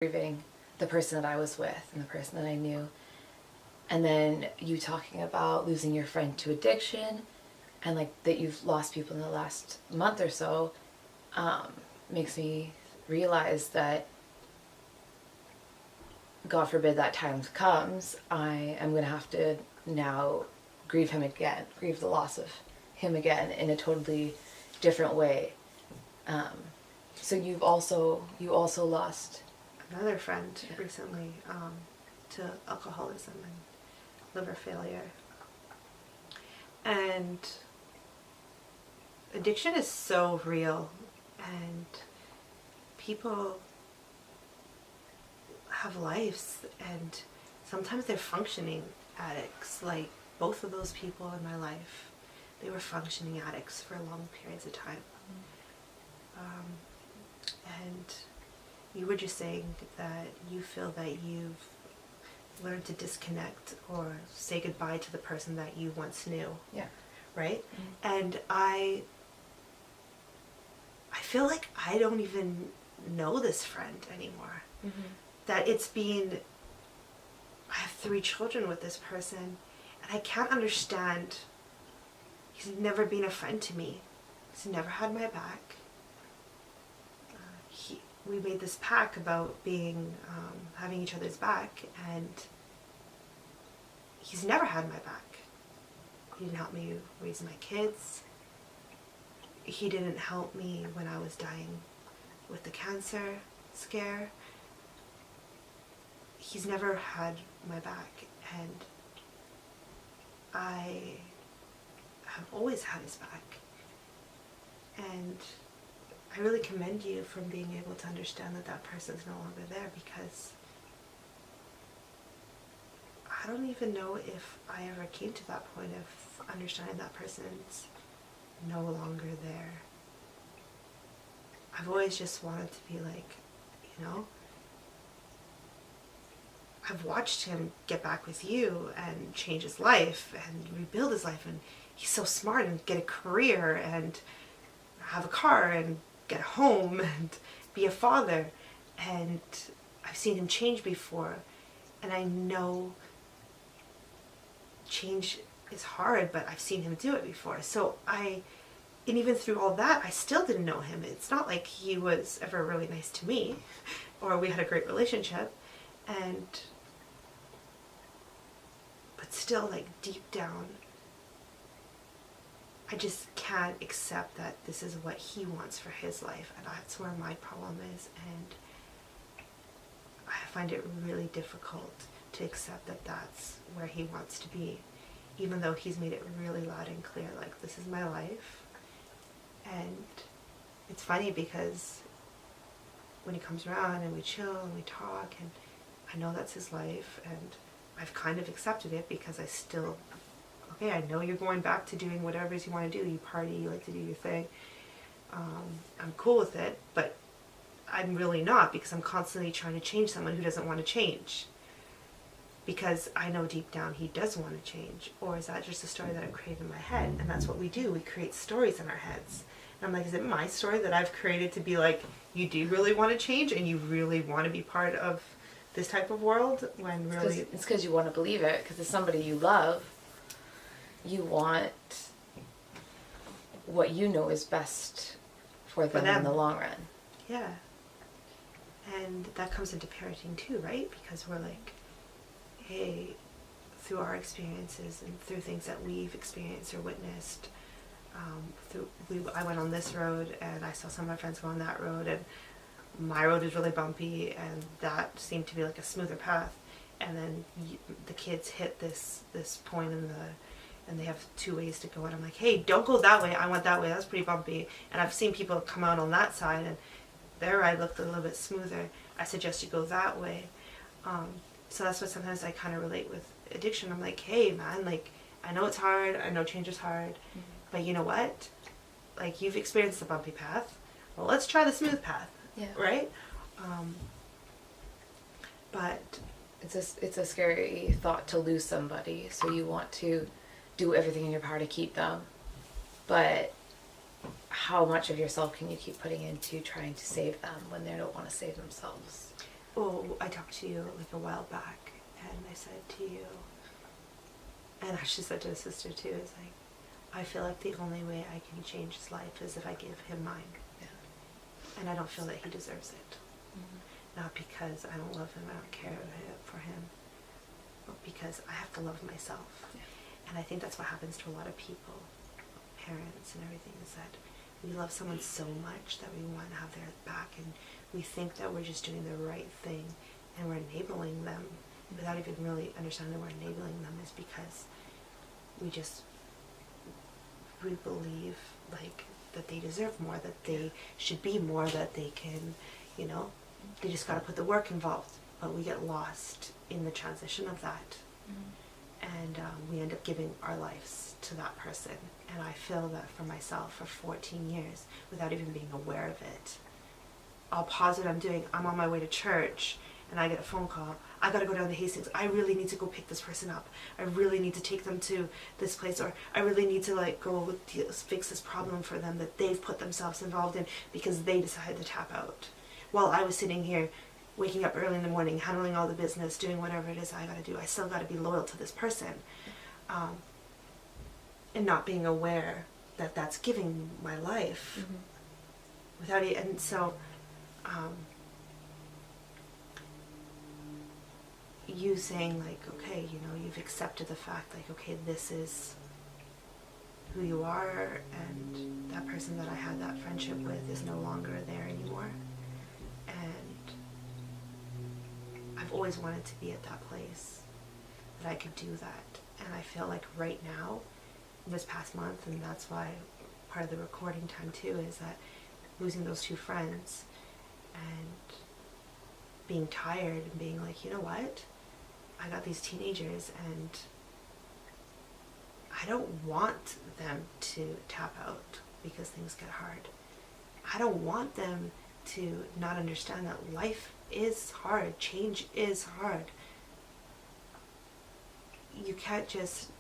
grieving the person that I was with and the person that I knew. And then you talking about losing your friend to addiction and like that you've lost people in the last month or so makes me realize that God forbid that time comes, I am going to have to now grieve him again, grieve the loss of him again in a totally different way. So you also lost another friend recently to alcoholism and liver failure. And addiction is so real, and people have lives, and sometimes they're functioning addicts. Like both of those people in my life, they were functioning addicts for long periods of time. And you were just saying that you feel that you've learned to disconnect or say goodbye to the person that you once knew. Yeah. Right? Mm-hmm. And I feel like I don't even know this friend anymore. Mm-hmm. That it's been, I have 3 children with this person, and I can't understand. He's never been a friend to me. He's never had my back. We made this pact about being, having each other's back, and he's never had my back. He didn't help me raise my kids. He didn't help me when I was dying with the cancer scare. He's never had my back, and I have always had his back. And I really commend you from being able to understand that that person's no longer there, because I don't even know if I ever came to that point of understanding that person's no longer there. I've always just wanted to be like, I've watched him get back with you and change his life and rebuild his life, and he's so smart and get a career and have a car and get a home and be a father. And I've seen him change before, and I know change is hard, but I've seen him do it before. So and even through all that, I still didn't know him. It's not like he was ever really nice to me or we had a great relationship. But still, like deep down, I just can't accept that this is what he wants for his life, and that's where my problem is. And I find it really difficult to accept that that's where he wants to be, even though he's made it really loud and clear, like, this is my life. And it's funny because when he comes around and we chill and we talk, and I know that's his life, and I've kind of accepted it because I still, okay, I know you're going back to doing whatever it is you want to do. You party, you like to do your thing. I'm cool with it, but I'm really not, because I'm constantly trying to change someone who doesn't want to change. Because I know deep down he does want to change. Or is that just a story that I've created in my head? And that's what we do. We create stories in our heads. And I'm like, is it my story that I've created to be like, you do really want to change and you really want to be part of this type of world, when really... It's because you want to believe it, because it's somebody you love. You want what you know is best for them in the long run. Yeah. And that comes into parenting too, right? Because we're like, hey, through our experiences and through things that we've experienced or witnessed, I went on this road and I saw some of my friends go on that road, and my road is really bumpy, and that seemed to be like a smoother path. And then the kids hit this point and they have 2 ways to go, and I'm like, hey, don't go that way, I went that way, that's pretty bumpy. And I've seen people come out on that side and their ride looked a little bit smoother. I suggest you go that way. So that's what sometimes I kind of relate with addiction. I'm like, hey man, like, I know it's hard, I know change is hard, but you know what? Like, you've experienced the bumpy path, well, let's try the smooth path. Yeah. Right? But it's a scary thought to lose somebody, so you want to do everything in your power to keep them. But how much of yourself can you keep putting into trying to save them when they don't want to save themselves? oh, I talked to you like a while back, and I said to you, and I actually said to his sister too, is like, I feel like the only way I can change his life is if I give him mine. Yeah. And I don't feel that he deserves it. Mm-hmm. Not because I don't love him, I don't care for him, but because I have to love myself. Yeah. And I think that's what happens to a lot of people, parents and everything, is that we love someone so much that we want to have their back, and we think that we're just doing the right thing and we're enabling them without even really understanding that we're enabling them, is because we believe like that they deserve more, that they should be more, that they can, they just got to put the work involved. But we get lost in the transition of that. And we end up giving our lives to that person. And I feel that for myself for 14 years without even being aware of it. I'll pause what I'm doing. I'm on my way to church and I get a phone call. I gotta go down to Hastings. I really need to go pick this person up. I really need to take them to this place, or I really need to go fix this problem for them that they've put themselves involved in because they decided to tap out. While I was sitting here waking up early in the morning, handling all the business, doing whatever it is I gotta do, I still gotta be loyal to this person. And not being aware that that's giving my life without it. And so, you saying okay, you've accepted the fact okay, this is who you are, and that person that I had that friendship with is no longer there anymore. And I've always wanted to be at that place that I could do that. And I feel like right now, this past month, and that's why part of the recording time too, is that losing those two friends and being tired and being like, you know what? I got these teenagers and I don't want them to tap out because things get hard. I don't want them to not understand that life is hard, change is hard. You can't just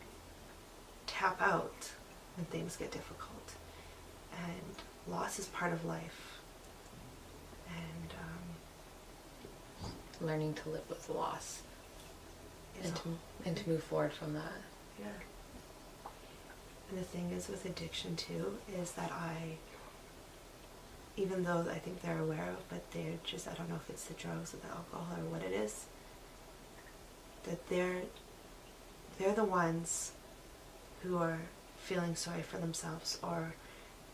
tap out when things get difficult. And loss is part of life. And Learning to live with loss and to move forward from that. Yeah. And the thing is with addiction too, is that even though I think they're aware of, but they're just, I don't know if it's the drugs or the alcohol or what it is, that they're the ones who are feeling sorry for themselves or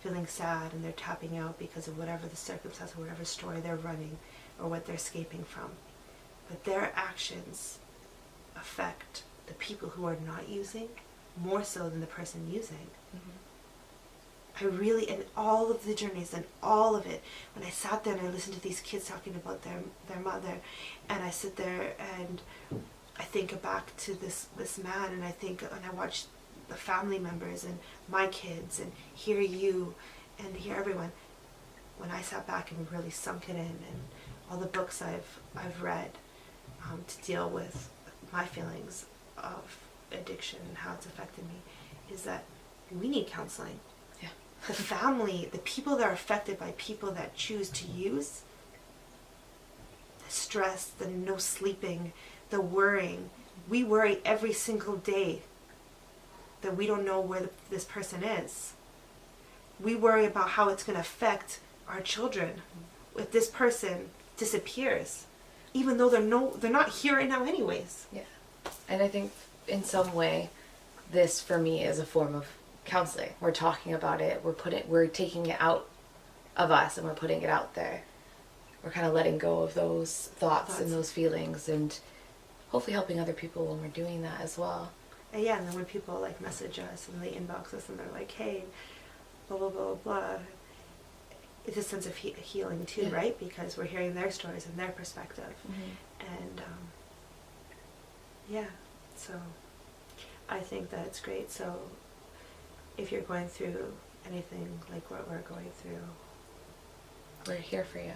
feeling sad, and they're tapping out because of whatever the circumstance or whatever story they're running or what they're escaping from. But their actions affect the people who are not using more so than the person using. I really, and all of the journeys and all of it, when I sat there and I listened to these kids talking about their mother, and I sit there and I think back to this man, and I watch the family members and my kids and hear you and hear everyone. When I sat back and really sunk it in, and all the books I've read to deal with my feelings of addiction and how it's affected me, is that we need counseling. Yeah. The family, the people that are affected by people that choose to use, the stress, the no sleeping, the worrying. We worry every single day that we don't know where this person is. We worry about how it's going to affect our children if this person disappears, even though they're not here right now anyways. Yeah. And I think in some way, this for me is a form of counseling. We're talking about it. We're taking it out of us and we're putting it out there. We're kind of letting go of those thoughts and those feelings, and hopefully helping other people when we're doing that as well. And yeah, and then when people message us and they inbox us and they're like, hey, blah blah blah blah, it's a sense of healing too, right? Because we're hearing their stories and their perspective. And yeah, so I think that it's great. So if you're going through anything like what we're going through, we're here for you.